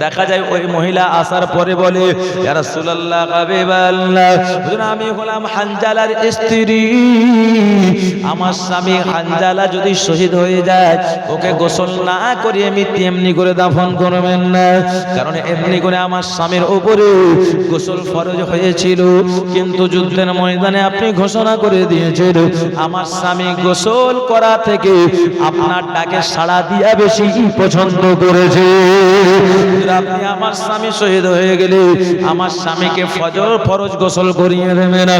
দেখা যায় ওই মহিলা আসার পরে বলে, ইয়া রাসূলুল্লাহ, হাবিবাল্লাহ, হুজুর আমি হলাম হানজালার স্ত্রী। আমার স্বামী হানজালা যদি শহীদ হয়ে যায়, ওকে গোসল না করে এমনি করে দাফন করবেন না, কারণ এমনি করে আমার স্বামীর উপরে গোসল ফরজ হয়েছিল, কিন্তু যুদ্ধের ময়দানে আপনি ঘোষণা করে দিয়েছেন আমার স্বামী গোসল করা থেকে আপনার ডাকে সাড়া দিয়া বেশি পছন্দ করেছে। আপনি আমার স্বামী শহীদ হয়ে গেলে আমার স্বামীকে ফরজ গোসল করিয়ে দেবেন।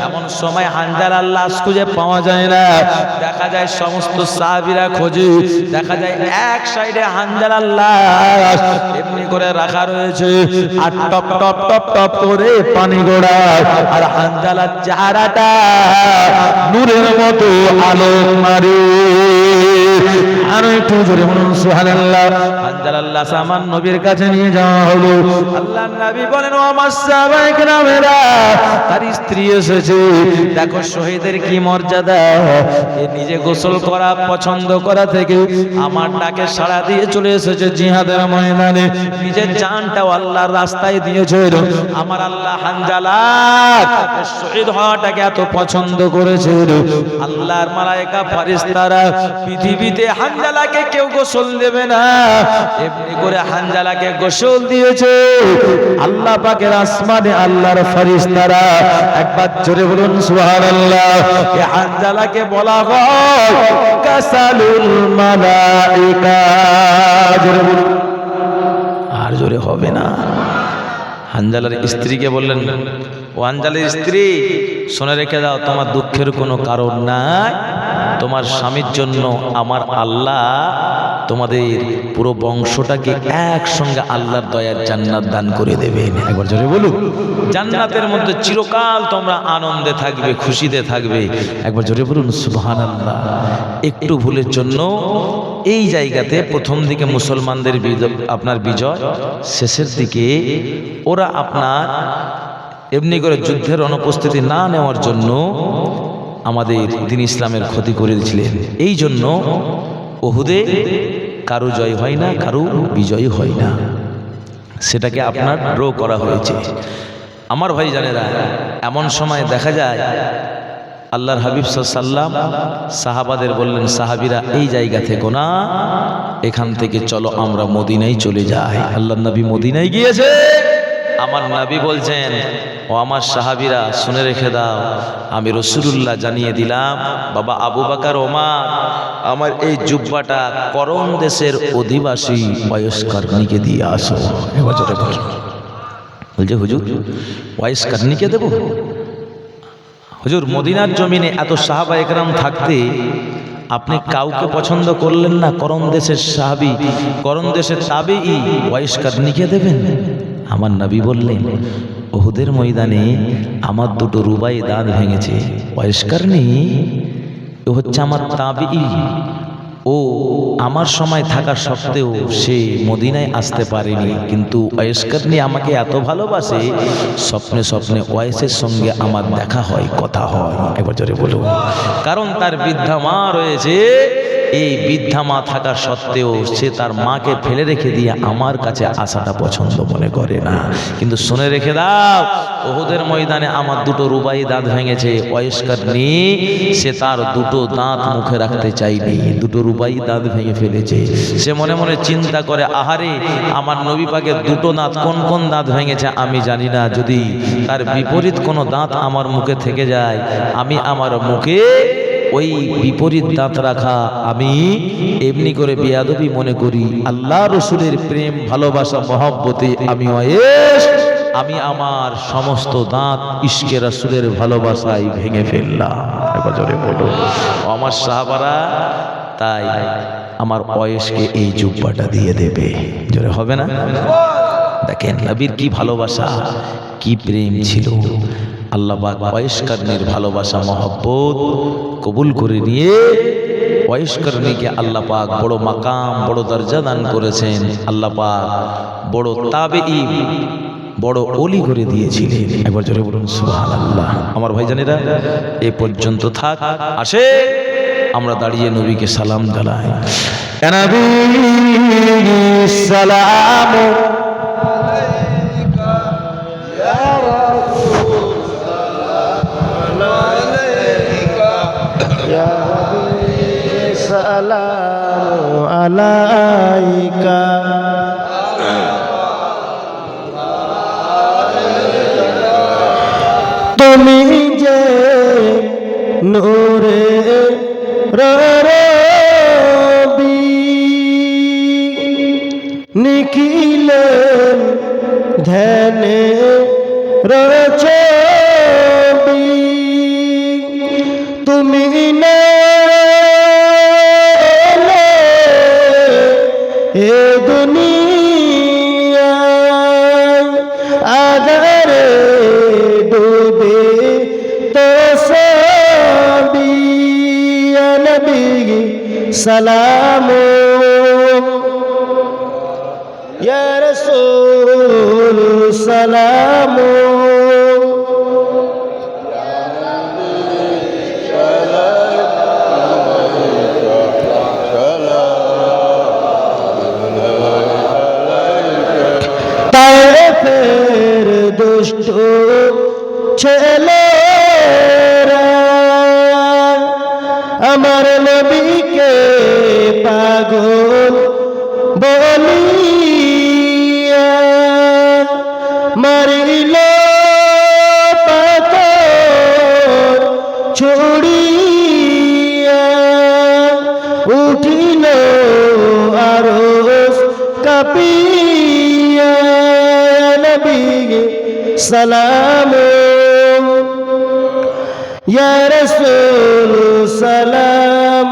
এমন সময় হানজালার লাশ খুঁজে পাওয়া যায় না, দেখা যায় সমস্ত সাহাবীরা খোঁজে, দেখা যায় এক সাইডে হানজালার লাশ এমনি করে রাখা রয়েছে, আর টপ টপ টপ টপ করে পানি গড়ায়, আর হানজালার চেহারাটা নূরের মতো আলোক মারে। আর একটু জোরে বলুন সুবহানাল্লাহ। হানজালার লাশ আমার নবীর কাছে নিয়ে যাওয়া হলো। আল্লাহর নবী বলেন, ও আমার সাহাবায়ে কেরামেরা, তার স্ত্রী এসেছে, দেখো শহীদের কি মর্যাদা। এ নিজে গোসল করা পছন্দ করা থেকে আমার ডাকে সাড়া দিয়ে চলে এসেছে জিহাদের ময়দানে, নিজের জানটাও আল্লাহর রাস্তায় দিয়েছে। আমার আল্লাহ হানজালার শহীদ হওয়াটাকে এত পছন্দ করেছে, আল্লাহর মালায়েকা ফেরেশতারা পৃথিবীতে হানজালাকে কেউ গোসল দেবে না, এমনি করে হানজালাকে গোসল দিয়েছে আল্লাহ পাকের আসমানে আল্লাহর ফেরেশতারা। একবার জোরে বলুন সুবহানাল্লাহ। এই হানজালাকে বলা হয় কাসালুল মালায়েকা। জোরে বলুন, আর জোরে হবে না। হানজালার স্ত্রীকে বললেন, ও হানজালার স্ত্রী, শুনে রেখে দাও, তোমার দুঃখের কোনো কারণ নাই। তোমার স্বামীর জন্য আমার আল্লাহ তোমাদের পুরো বংশটাকে একসঙ্গে আল্লাহর দয়ার জান্নাত দান করে দেবেন। একবার জোরে বলুন, জান্নাতের মধ্যে চিরকাল তোমরা আনন্দে থাকবে, খুশিতে থাকবে। একবার জোরে বলুন সুবহানাল্লাহ। একটু ভুলের জন্য এই জায়গাতে প্রথম দিকে মুসলমানদের আপনার বিজয়, শেষের দিকে ওরা আপনার এমনি করে যুদ্ধের অনুপস্থিতি না নেওয়ার জন্য আমাদের দিন ইসলামের ক্ষতি করে দিয়েছিলেন। এই জন্য উহুদে কারো জয় হয় না, কারো বিজয় হয় না, সেটাকে আপনার ড্র করা হয়েছে। আমার ভাই জানেরা, এমন সময় দেখা যায় আল্লাহর হাবিব সাল্লাল্লাহু আলাইহি ওয়াসাল্লাম সাহাবাদের বললেন, সাহাবীরা এই জায়গা থেকে না, এখান থেকে চলো আমরা মদিনায় চলে যাই। আল্লাহর নবী মদিনায় গিয়েছে। আমার নবী বলছেন, ও আমার সাহাবীরা শুনে রেখে দাও, আমি রাসূলুল্লাহ জানিয়ে দিলাম, বাবা আবু বকর, ওমর, আমার এই জুব্বাটা করণ দেশের অধিবাসী ওয়াইসকারনীকে দিয়ে আসো। এবছরে বলছে, হুজুর ওয়াইসকারনীকে দেব? হুজুর মদিনার জমিনে এত সাহাবা একরাম থাকতে আপনি কাউকে পছন্দ করলেন না? করণ দেশের সাহাবী, করণ দেশের তাবেঈ ওয়াইসকারনীকে দেবেন? আমার নবী বললেন, উহুদের ময়দানে আমার দুটো রুবাই দাঁত ভেঙেছে, ওয়াইসকারনী ও হচ্ছে আমার তাবেঈ, ও আমার সময় থাকা সত্ত্বেও সে মদিনায় আসতে পারেনি, কিন্তু ওয়াইসকারনী আমাকে এত ভালোবাসে, স্বপ্নে স্বপ্নে ওয়াইসের সঙ্গে আমার দেখা হয়, কথা হয়। একবার জোরে বলুন। কারণ তার বৃদ্ধা মা রয়েছে, এই বৃদ্ধা মা থাকা সত্ত্বেও সে তার মাকে ফেলে রেখে দিয়ে আমার কাছে আসাটা পছন্দ মনে করে না। কিন্তু শুনে রেখে দাও, উহুদের ময়দানে আমার দুটো রুবাই দাঁত ভেঙেছে, ওয়াইসকারনী সে তার দুটো দাঁত মুখে রাখতে চাইনি, দুটো রুবাই দাঁত ভেঙে ফেলেছে। সে মনে মনে চিন্তা করে, আহারে আমার নবী পাকের দুটো দাঁত, কোন কোন দাঁত ভেঙেছে আমি জানি না, যদি তার বিপরীত কোনো দাঁত আমার মুখে থেকে যায়, আমি আমার মুখে ওই বিপরীত দাঁত রাখা আমি এমনি করে বেয়াদবি মনে করি। আল্লাহ রসুলের প্রেম, ভালোবাসা, মহব্বতে আমি আমার সমস্ত দাঁত ইশকে রাসূলের ভালোবাসায় ভেঙে ফেললাম। একবার জোরে বলো। আমার সাহাবারা তাই আমার ওয়াইসকে এই জুব্বাটা দিয়ে দেবে। জোরে হবে না? দেখেন নবীর কি ভালোবাসা, কি প্রেম ছিল। আল্লাহ পাক ওয়াইসকারনীর ভালোবাসা, মহব্বত কবুল করে নিয়ে ওয়াইসকারনীকে আল্লাহ পাক বড় মাকাম, বড় দরজা দান করেছেন। আল্লাহ পাক বড় তাবেঈ, বড় ওলি করে দিয়েছিলেন। একবার জোরে বলুন সুবহানাল্লাহ। আমার ভাইজানেরা, এ পর্যন্ত থাক। আসে আমরা দাঁড়িয়ে নবীকে সালাম জানাই। ইয়া নবী সালাম আলাইকা ইয়া রাসূল সালাম আলাইকা ইয়া হাবিব সালাম আলাইকা। তুমি যে নূরে রবি নিখিলেন ধ্যানে রচবি, তুমি না এলে এ দুনিয়ায় আধারে ডুবে তো সবই। ইয়া নবী সালাম ইয়া রাসূল সালাম তায়েফের দুষ্ট ছেলেরা আমার নবীকে পাগল বলিয়া মারিল পাথর ছুড়িয়া, উঠিল আরশ কাঁপিয়া। নবী সালাম ইয়া রাসূল সালাম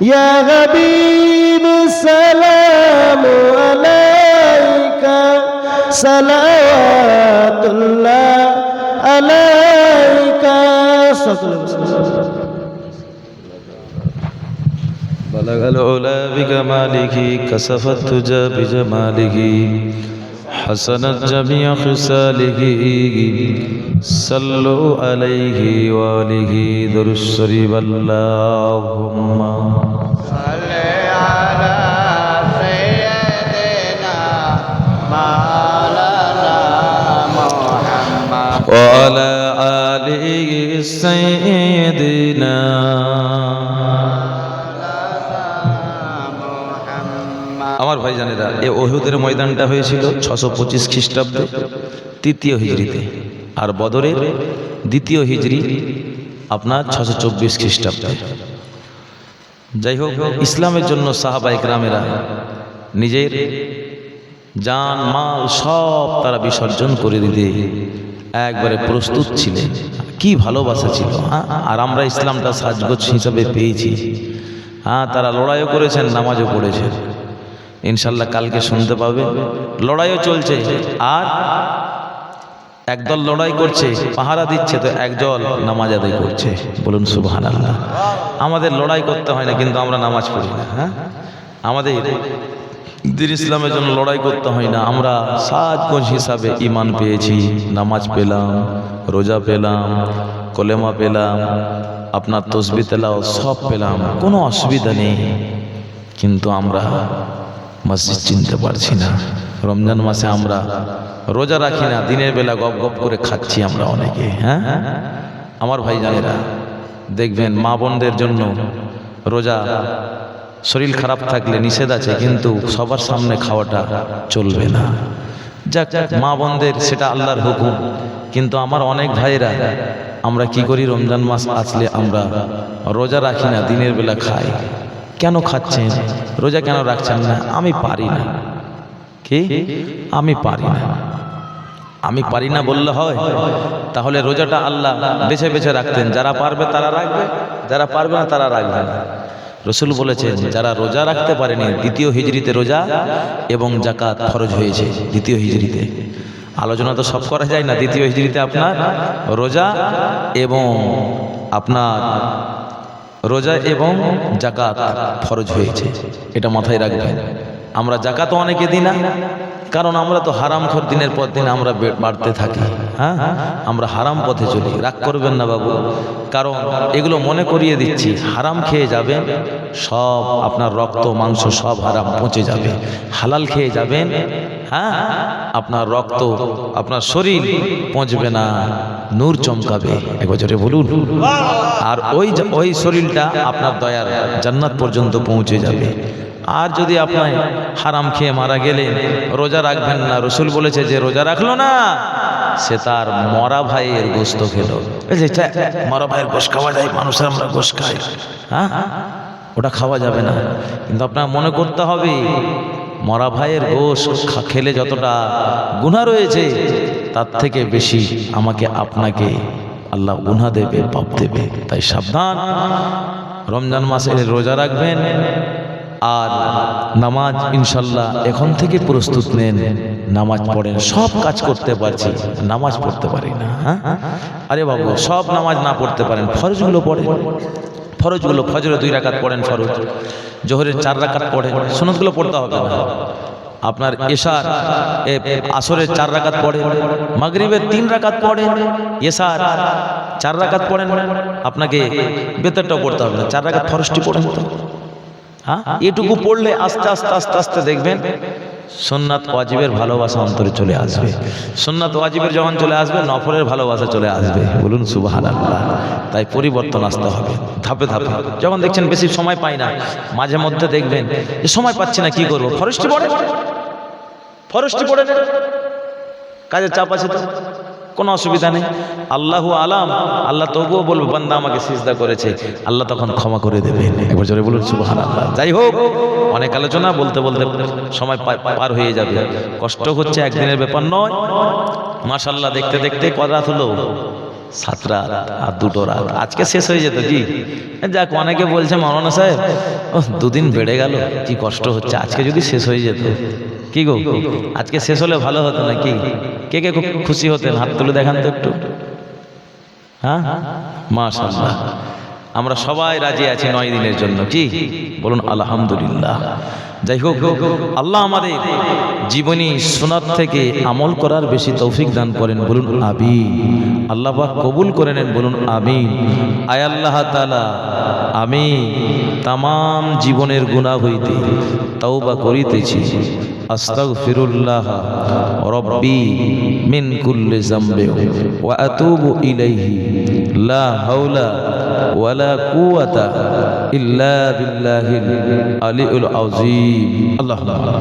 ইয়া হাবিব সালাম আলাইকা সালাওয়াতুল্লাহ আলাইকা। بلغ العلا بكماله كسف الدجى بجماله حسنت جميع خصاله صلوا عليه وآله ذو الشريف اللهم صل على سيدنا مولانا محمد وعلى آله سيدنا। আমার ভাই জানেরা, এই ওহুদের ময়দানটা হয়েছিল 625 খ্রিস্টাব্দে 3য় হিজরিতে, আর বদরের 2য় হিজরি আপনার 624 খ্রিস্টাব্দে। যাই হোক, ইসলামের জন্য সাহাবায়ে কেরামেরা নিজের জান মাল সব তারা বিসর্জন করে দিতে একবারে প্রস্তুত ছিলেন। কি ভালোবাসা ছিল। আর আমরা ইসলামটা সাজগোজ হিসাবে পেয়েছি। তারা লড়াইও করেছেন, নামাজও পড়েছেন। ইনশাল্লাহ কালকে শুনতে পাবে। লড়াইও চলছে, আর একদল লড়াই করছে, পাহারা দিচ্ছে, তো একদল নামাজ আদায় করছে। বলুন সুবহানাল্লাহ। আমাদের লড়াই করতে হয় না, কিন্তু আমরা নামাজ পড়ি না। আমাদের দ্বীন ইসলামের জন্য লড়াই করতে হয় না। আমরা সাজগোজ হিসাবে ঈমান পেয়েছি, নামাজ পেলাম, রোজা পেলাম, কলেমা পেলাম, আপনার তসবিহ তেলাওয়াত সব পেলাম, কোনো অসুবিধা নেই। কিন্তু আমরা মসজিদ চিনতে পারছি না। রমজান মাসে আমরা রোজা রাখি না, দিনের বেলা গপ গপ করে খাচ্ছি আমরা অনেকে। আমার ভাই জানেরা, দেখবেন মা বোনদের জন্য রোজা শরীর খারাপ থাকলে নিষেধ আছে, কিন্তু সবার সামনে খাওয়াটা চলবে না। যাক, মা বোনদের সেটা আল্লাহর হুকুম। কিন্তু আমার অনেক ভাইরা আমরা কি করি, রমজান মাস আসলে আমরা রোজা রাখি না, দিনের বেলা খাই। কেন খাচ্ছেন? রোজা কেন রাখছেন না? আমি পারি না। কি? আমি পারি না। আমি পারি না বললে হয়? তাহলে রোজাটা আল্লাহ বেছে বেছে রাখতেন। যারা পারবে তারা রাখবে, যারা পারবে না তারা রাখবে না। রসুল বলেছেন, যারা রোজা রাখতে পারেনি, 2য় হিজরিতে রোজা এবং যাকাত ফরজ হয়েছে। 2য় হিজরিতে আলোচনা তো সব করা যায় না। 2য় হিজরিতে আপনার রোজা এবং যাকাত ফরজ হয়েছে, এটা মাথায় রাখবেন। আমরা যাকাতও অনেকে দিই না, কারণ আমরা তো হারামখোর, দিনের পর দিন আমরা বাড়তে থাকি। হ্যাঁ, আমরা হারাম পথে চলি। রাগ করবেন না বাবু, কারণ এগুলো মনে করিয়ে দিচ্ছি, হারাম খেয়ে যাবেন সব আপনার রক্ত মাংস সব হারাম পচে যাবে। হালাল খেয়ে যাবেন, হ্যাঁ, আপনার রক্ত আপনার শরীর পচবে না, নূর চমকাবে। এক বছরে বলুন। আর ওই শরীরটা আপনার দয়ার জান্নাত পর্যন্ত পৌঁছে যাবে। আর যদি আপনার হারাম খেয়ে মারা গেলেন, রোজা রাখবেন না, রসুল বলেছে যে রোজা রাখলো না সে তার মরা ভাইয়ের গোশত খেলো। মরা ভাইয়ের গোশত খাওয়া যায়, মানুষের আমরা গোশত খাই, হ্যাঁ, ওটা খাওয়া যাবে না। কিন্তু আপনার মনে করতে হবে মরা ভাইয়ের গোশত খেলে যতটা গুনাহ রয়েছে তার থেকে বেশি আমাকে আপনাকে আল্লাহ গুনাহ দেবে, পাপ দেবে। তাই সাবধান, রমজান মাসে রোজা রাখবেন আর নামাজ ইনশাল্লাহ এখন থেকে প্রস্তুত নেন, নামাজ পড়েন। সব কাজ করতে পারছি, নামাজ পড়তে পারি না। হ্যাঁ, আরে বাবু, সব নামাজ না পড়তে পারেন, ফরজগুলো পড়েন। ফরজগুলো ফজরে 2 রাকাত পড়েন, ফরজ জোহরের 4 রাকাত পড়েন, সুন্নতগুলো পড়তে হবে না। আপনার এশার আসরের 4 রাকাত পড়েন, মাগরিবের 3 রাকাত পড়েন, এশার 4 রাকাত পড়েন। আপনাকে বেতরটাও পড়তে হবে না, 4 রাকাত ফরজটি পড়েন তো। হ্যাঁ, এটুকু পড়লে আস্তে আস্তে আস্তে আস্তে দেখবেন সুন্নাত ওয়াজিবের ভালোবাসা অন্তরে চলে আসবে। সুন্নাত ওয়াজিবের যখন চলে আসবে, নফলের ভালোবাসা চলে আসবে। বলুন সুবহানাল্লাহ। তাই পরিবর্তন আসতে হবে ধাপে ধাপে। যখন দেখছেন বেশি সময় পাই না, মাঝে মধ্যে দেখবেন যে সময় পাচ্ছি না, কি করবো, ফরজটি পড়ে, ফরজটি পড়ে নেন। কাজের চাপ আছে তো কোনো অসুবিধা নেই, আল্লাহু আলাম, আল্লাহ তবুও বলবে বান্দা আমাকে সিজদা করেছে, আল্লাহ তখন ক্ষমা করে দেবেন। একবার জোরে বলুন সুবহানাল্লাহ। যাই হোক, অনেক আলোচনা, বলতে বলতে সময় পার হয়ে যাবে। কষ্ট হচ্ছে, একদিনের ব্যাপার নয়। মাশাআল্লাহ, দেখতে দেখতে কত রাত হলো, 7 রাত আর 2 রাত। আজকে শেষ হয়ে যেত কি, যাক, অনেকে বলছে মাওলানা সাহেব 2 দিন বেড়ে গেল, কি কষ্ট হচ্ছে, আজকে যদি শেষ হয়ে যেত। কি গো, আজকে শেষ হলে ভালো হতো নাকি? কে কে খুব খুশি হতেন, হাত তুলে দেখান তো একটু। হ্যাঁ, মাশাআল্লাহ, আমরা সবাই রাজি আছি 9 দিনের জন্য। কি বলুন, আলহামদুলিল্লাহ। যাই হোক, আল্লাহ আমাদের জীবনী সুন্নাত থেকে আমল করার বেশি তৌফিক দান করেন। বলুন আমিন। আল্লাহ পাক কবুল করে নেন। বলুন আমিন। আয় আল্লাহ তাআলা, আমি তামাম জীবনের গুনাহ হইতে তওবা করিতেছি। আস্তাগফিরুল্লাহ রব্বি মিন কুল্লি যামবি ওয়া আতুবু ইলাইহি লা হাওলা ওয়ালা কুওয়াতা ইল্লা বিল্লাহিল আলিয়্যিল আযীম। আল্লাহুম্মা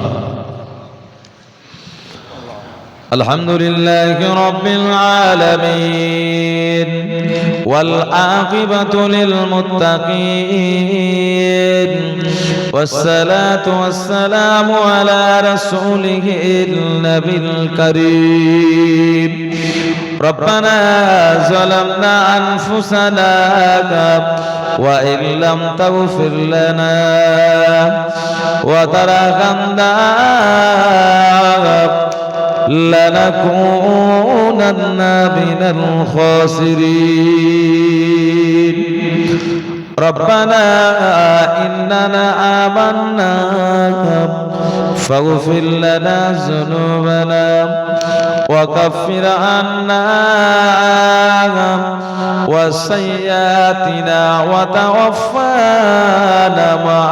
আলহামদুলিল্লাহি রাব্বিল আলামিন ওয়াল আকিবাতু লিল মুত্তাকিন والصلاة والسلام على رسوله النبي الكريم. ربنا ظلمنا أنفسنا وإن لم تغفر لنا وترحمنا لنكونن من الخاسرين. ربنا إننا آمنا فاغفر لنا ذنوبنا وكفر عنا وسيئاتنا وتوفانا مع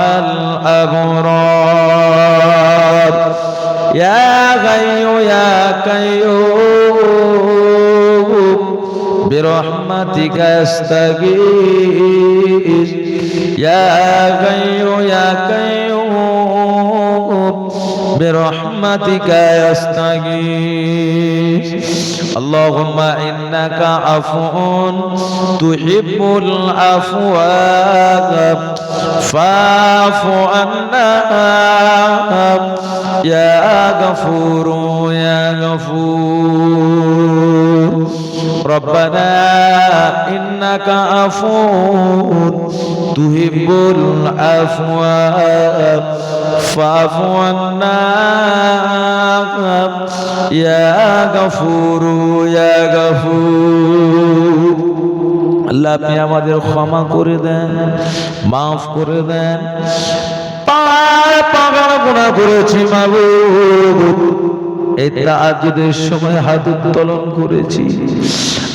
الأبرار. يا حي يا قيوم برحمتك استغيث. يا حي يا قيوم برحمتك استغيث. اللهم إنك عفو تحب العفو فاعف عنا يا غفور يا غفور. ربنا إنك عفو تحب العفو فاعف عنا يا غفور يا غفور. আল্লাহ আপনি আমাদের ক্ষমা করে দেন, মাফ করে দেন। পাগল গুনাহ করেছি মাবুদ, এই তাহাজ্জুদের সময় হাত উত্তোলন করেছি,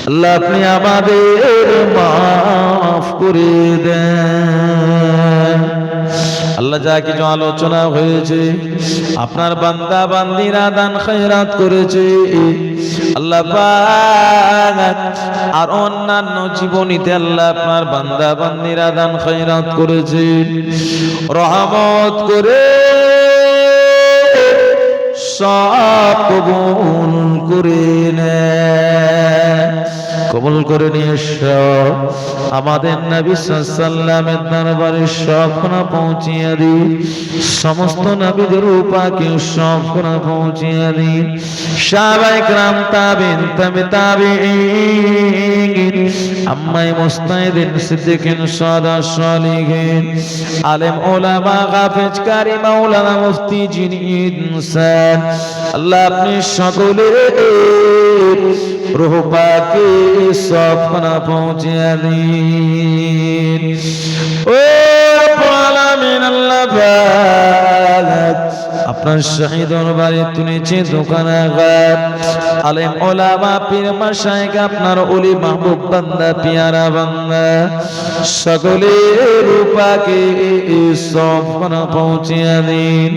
আল্লাহ আপনি আমাদের মাফ করে দেন। আল্লাহ যা কিছু আলোচনা হয়েছে আপনার বান্দা বান্দিরা দান খয়রাত করেছে আল্লাহ পাক, আর অন্যান্য জীবনীতে আল্লাহ আপনার বান্দা বান্দিরা দান খয়রাত করেছে, রহমত করে সব কবুল করে নেন, কবুল করে নিয়ে সব আমাদের নবী সাল্লাল্লাহু আলাইহি ওয়াসাল্লামের দরবারে সব গুনাহ পৌঁছিয়ে দিন, সমস্ত নবীদের পাকে সব গুনাহ পৌঁছিয়ে দিন, সাহাবায়ে کرام তাবিঈন তাবিঈন আম্মায়ে মুস্তাহিদিন সিদ্দিকিন সাদা সালিহিন আলেম উলামা গাফেজ কারি মাওলানা মুফতি যিনি ইনসান আল্লাহ আপনি সকলের রূহ পাকে সব গুনাহ পৌঁছিয়ে দিন। ও আলামিন আল্লাহ পাক আপনার শাহী দরবারে তুলেছে দোকানাঘাট আলেম ওলামা পীর মাশায়েখ আপনার ওলি মাহবুব বান্দা পিয়ারা বান্দা সকলের রূপাকে সব গুনাহ পৌঁছিয়ে দিন।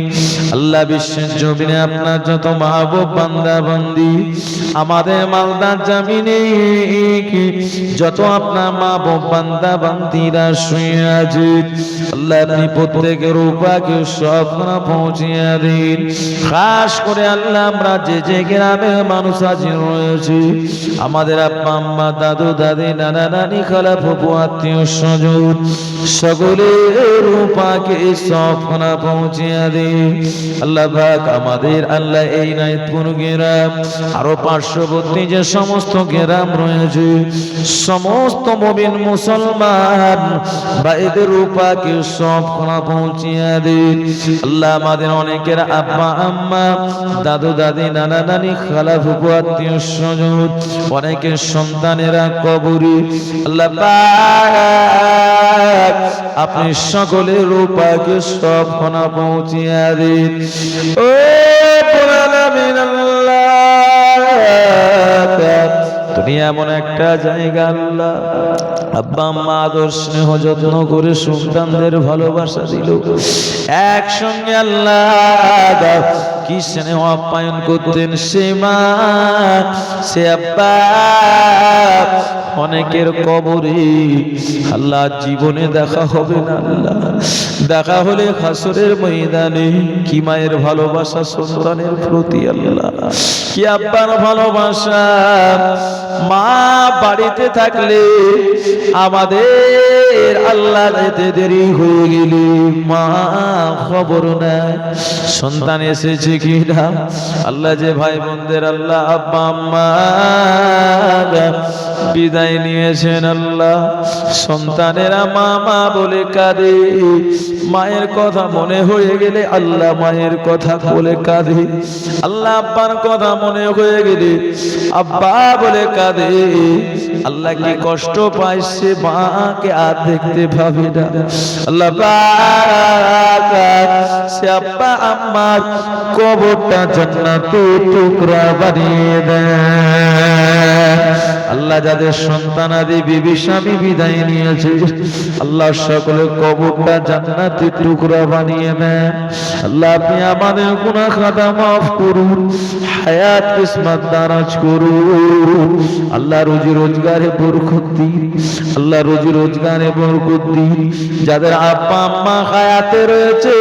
আল্লাহ বিশ্বের জমিনে আপনার যত মাহবুব বান্দা বান্দি আমাদের মালদার জমিনে যত আপনার মাহবুব বান্দা বান্দিরা শুয়ে আছে আল্লাহ আপনি প্রত্যেকের রূপাকে সব গুনাহ পৌঁছিয়ে দিন। খাস করে আল্লাহ আমরা যে যে গ্রামের মানুষ আজ রয়েছে আমাদের আব্বা আম্মা দাদু দাদি নানা নানি খালা ফুফু আত্মীয় স্বজন সকলের রূপাকে সব গুনাহ পৌঁছিয়ে দিন। আল্লাহ পাক আমাদের আল্লাহ এই নাইতপুর গ্রাম আরো পার্শ্ববর্তী যে সমস্ত গ্রাম রয়েছে সমস্ত মুমিন মুসলমান ভাইদের রূপাকে সব গুনাহ পৌঁছিয়ে দিন। আল্লাহ আমাদের অনেকের আব্বা আম্মা দাদু দাদি নানা নানি খালা ফুফু আত্মীয় স্বজন অনেকের সন্তানেরা কবরে আল্লাহ পাক আপনি সকলের রূপাকে সব গুনাহ পৌঁছিয়ে দিন। ও আলামিন আল্লাহ তুমি এমন একটা জায়গা আল্লাহ আব্বা আম্মা আদর স্নেহ যত্ন করে সন্তানদের ভালোবাসা দিল একসঙ্গে আল্লাহ কি স্নেহ আপ্যায়ন করতেন সে মা সে আব্বা অনেকের কবরে আল্লাহ জীবনে দেখা হবে না আল্লাহ, দেখা হলে হাসরের ময়দানে কি মায়ের ভালোবাসা সন্তানের প্রতি আল্লাহ, কি আব্বার ভালোবাসা। মা বাড়িতে থাকলে আমাদের আল্লাহ যেতে দেরি হয়ে গেলে মা খবর নেয় সন্তান এসেছে কিনা। আল্লাহ যে ভাই বোনদের আল্লাহ আব্বা আম্মা বিদায় নিয়েছেন আল্লাহ সন্তানেরা মা মা বলে কাঁদে, মায়ের কথা মনে হয়ে গেলে আল্লাহ মায়ের কথা বলে কাঁদে, আল্লাহ আব্বার কথা মনে হয়ে গেলে আব্বা বলে কাঁদে। আল্লাহ কি কষ্ট পায় সে মাকে আর দেখতে পাবে না আল্লাহ পাক সে আব্বা আম্মার কবরটা জান্নাতের টুকরা বানিয়ে দেয়। আল্লাহ যাদের সন্তানাদি বিবি স্বামী বিদায় নিয়েছে আল্লাহ সকলের কবরটা জান্নাতের টুকরা বানিয়ে দেন। আল্লাহ আপনি আমাদের গুনাহ খাতা মাফ করুন, হায়াত কিসমত দারাজ করুন। আল্লাহ রুজি রোজগারে বরকত দিন, আল্লাহ রুজি রোজগারে বরকত দিন। যাদের আব্বা আম্মা হায়াতে রয়েছে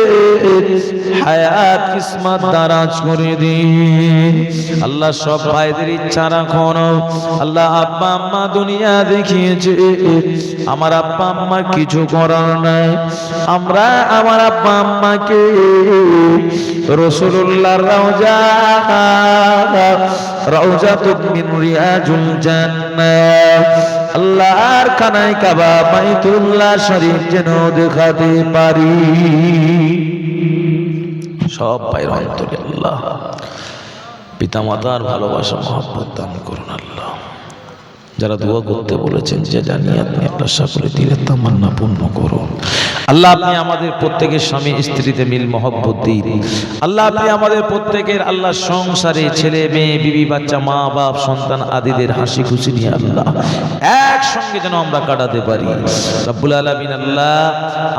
হায়াত কিসমত দারাজ করে দিন। আল্লাহ সব ভাইদের ইচ্ছা রাখুন। আল্লাহ আব্বা আম্মা দুনিয়া দেখিয়েছে, আমার আব্বা আম্মার কিছু করার নাই, আমরা আমার আব্বা আম্মাকে রাসূলুল্লাহর রওজাতুম মিন রিয়াজুল জান্নাহ আল্লাহর খানায় কাবা বাইতুল্লাহ শরীফ যেন দেখাতে পারি। সব ভাইয়ের অন্তরে আল্লাহ পিতা মাতার ভালোবাসা মহব্বত দান করুন আল্লাহ। যারা দোয়া করতে বলেছেন যে জানি আপনি আপনার সকলে দিলের তামান্না পূর্ণ করুন। আল্লাহ আপনি আমাদের প্রত্যেকের স্বামী স্ত্রীতে মিল মহব্বত দিন। আল্লাহ আপনি আমাদের প্রত্যেকের আল্লাহ সংসারে ছেলে মেয়ে বিবি বাচ্চা মা বাপ সন্তান আদিদের হাসি খুশি নিয়ে আল্লাহ একসঙ্গে যেন আমরা কাটাতে পারি। রব্বুল আলামিন আল্লাহ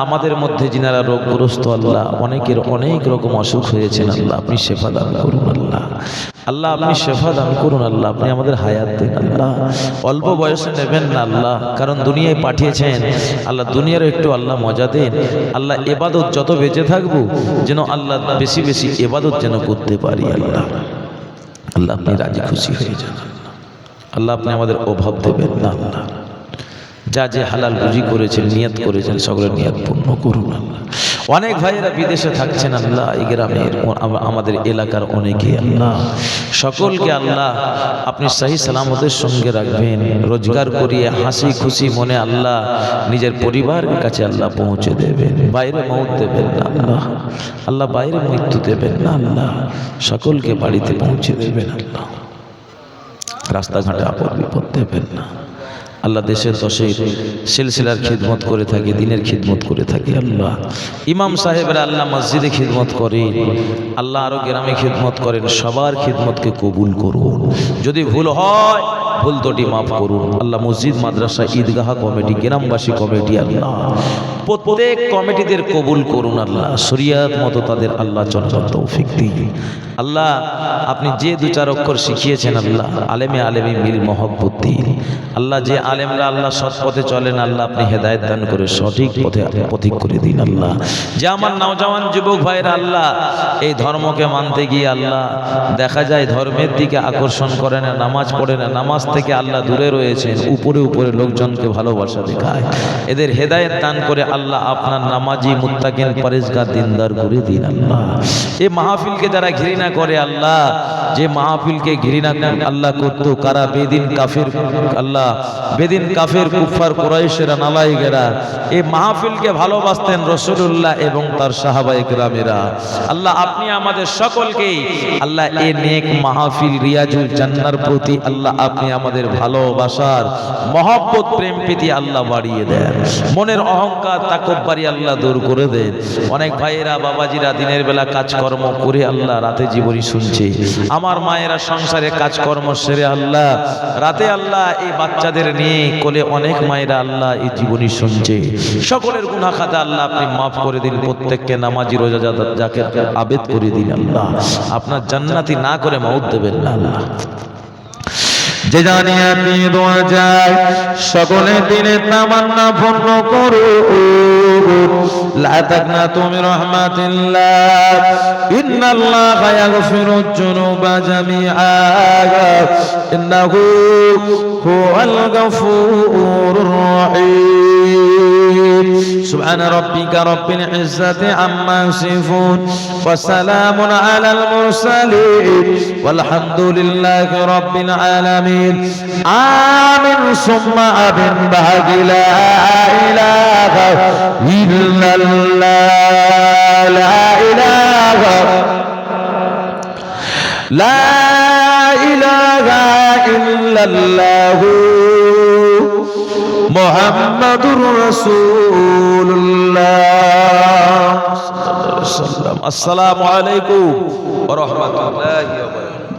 আমাদের মধ্যে যিনারা রোগগ্রস্ত আল্লাহ অনেকের অনেক রকম অসুখ হয়েছেন আল্লাহ আপনি শেফা দান করুন আল্লাহ। আল্লাহ আপনি শেফা দান করুন আল্লাহ। আপনি আমাদের হায়াত দেন আল্লাহ। অল্প বয়সে নেবেন না আল্লাহ, কারণ দুনিয়ায় পাঠিয়েছেন আল্লাহ, দুনিয়ার একটু আল্লাহ মজা দেন আল্লাহ। ইবাদত যত বেঁচে থাকবো যেন আল্লাহ বেশি বেশি ইবাদত যেন করতে পারি আল্লাহ। আল্লাহ আপনি রাজি খুশি হয়ে যান আল্লাহ। আপনি আমাদের অভাব দেবেন না আল্লাহ। যা যে হালাল রুজি করেছেন নিয়ত করেছেন সকলের নিয়ত পূর্ণ করুন আল্লাহ। অনেক ভাইয়েরা বিদেশে থাকছেন আল্লাহ, এই গ্রামের আমাদের এলাকার অনেকে আল্লাহ, সকলকে আল্লাহ আপনি সহি সালামতের সঙ্গে রাখবেন, রোজগার করিয়ে হাসি খুশি মনে আল্লাহ নিজের পরিবারের কাছে আল্লাহ পৌঁছে দেবেন। বাইরে মৌত দেবেন না আল্লাহ, আল্লাহ বাইরে মৃত্যু দেবেন না আল্লাহ, সকলকে বাড়িতে পৌঁছে দেবেন আল্লাহ। রাস্তাঘাটে আপদ বিপদ দেবেন না আল্লাহ। দেশের দশের সিলসিলার খিদমত করে থাকে, দিনের খিদমত করে থাকে আল্লাহ। ইমাম সাহেবরা আল্লাহ মসজিদে খিদমত করেন আল্লাহ, আরো গ্রামে খিদমত করেন, সবার খিদমতকে কবুল করুন। যদি ভুল হয় ভুল দুটি মাফ করুন আল্লাহ। মসজিদ মাদ্রাসা ঈদগাহ কমিটি গ্রামবাসী কমিটি আল্লাহ প্রত্যেক কমিটিদের কবুল করুন আল্লাহ। শরিয়াত মতো তাদের আল্লাহ চলার তৌফিক দিন আল্লাহ। আপনি যে দু চার অক্ষর শিখিয়েছেন আল্লাহ আলেমে আলেমে মিল মহব্বত দিন আল্লাহ। যে আলেমরা আল্লাহ সৎ পথে চলেন আল্লাহ আপনি হেদায়েত দান করে সঠিক পথে পথিক করে দিন আল্লাহ। যে আমার নওজওয়ান যুবক ভাইরা আল্লাহ এই ধর্মকে মানতে গিয়ে আল্লাহ দেখা যায় ধর্মের দিকে আকর্ষণ করে না, নামাজ পড়ে না, নামাজ থেকে আল্লাহ দূরে রয়েছেন, উপরে উপরে লোকজনকে ভালোবাসা দেখায়, এদের হেদায়েত দান করে আল্লাহ আপনার নামাজি মুত্তাকিন পরেজগার দিনদার করে দিন আল্লাহ। এই মাহফিলকে যারা ঘৃণা করে আল্লাহ, যে মাহফিলকে ঘৃণা আল্লাহ করত কারা বেদিন কাফির আল্লাহ, বেদিন কাফের কুফার কুরাইশেরা নালায়েকেরা এই মাহফিলকে ভালোবাসতেন রাসূলুল্লাহ এবং তার সাহাবায়ে কেরামেরা আল্লাহ। আপনি আমাদের সকলকে আল্লাহ এই নেক মাহফিল রিয়াজুল জান্নার প্রতি আল্লাহ আপনি আমাদের ভালোবাসার মহব্বত প্রেম প্রীতি আল্লাহ বাড়িয়ে দেন। মনের অহংকার তাকব্বুরি আল্লাহ দূর করে দেন। অনেক ভাইয়েরা বাবাজিরা দিনের বেলা কাজকর্ম করে আল্লাহ রাতে জীবনী শুনছে, আমার মায়েরা সংসারে কাজকর্ম সেরে আল্লাহ রাতে আল্লাহ এই বাচ্চাদের নিয়ে কোলে অনেক মায়েরা আল্লাহ এই জীবনী শুনছে। সকলের গুনাহ খাতা আল্লাহ আপনি মাফ করে দিন। প্রত্যেককে নামাজি রোজাদার যাকে আবেদ করে দিন আল্লাহ। আপনার জান্নাতি না করে মউত দেবেন না আল্লাহ। যে জানি আপনি দোয়া যায় সকলে দিনের তামান্না পূর্ণ করো। লা তাকনাতু মির রাহমাতিল্লাহ ইন্নাল্লাহা ইয়াগফিরুজ যুনুবা জামিআ ইন্নাহু হুয়াল গফুরুর রাহিম। সুবহান রাব্বিকা রাব্বিল ইজ্জাতি আম্মা ইয়াসিফুন ওয়া সালামুন আলাল মুরসালিন ওয়ালহামদুলিল্লাহি রাব্বিল আলামিন। আমিন সুম্মা আমিন। বাহাগি লা ইলাহা ইল্লাল্লাহ, লা ইলাহা ইল্লাল্লাহ মুহাম্মাদুর রাসূলুল্লাহ। আসসালামু আলাইকুম ওয়া রাহমাতুল্লাহি ওয়া বারাকাতুহু।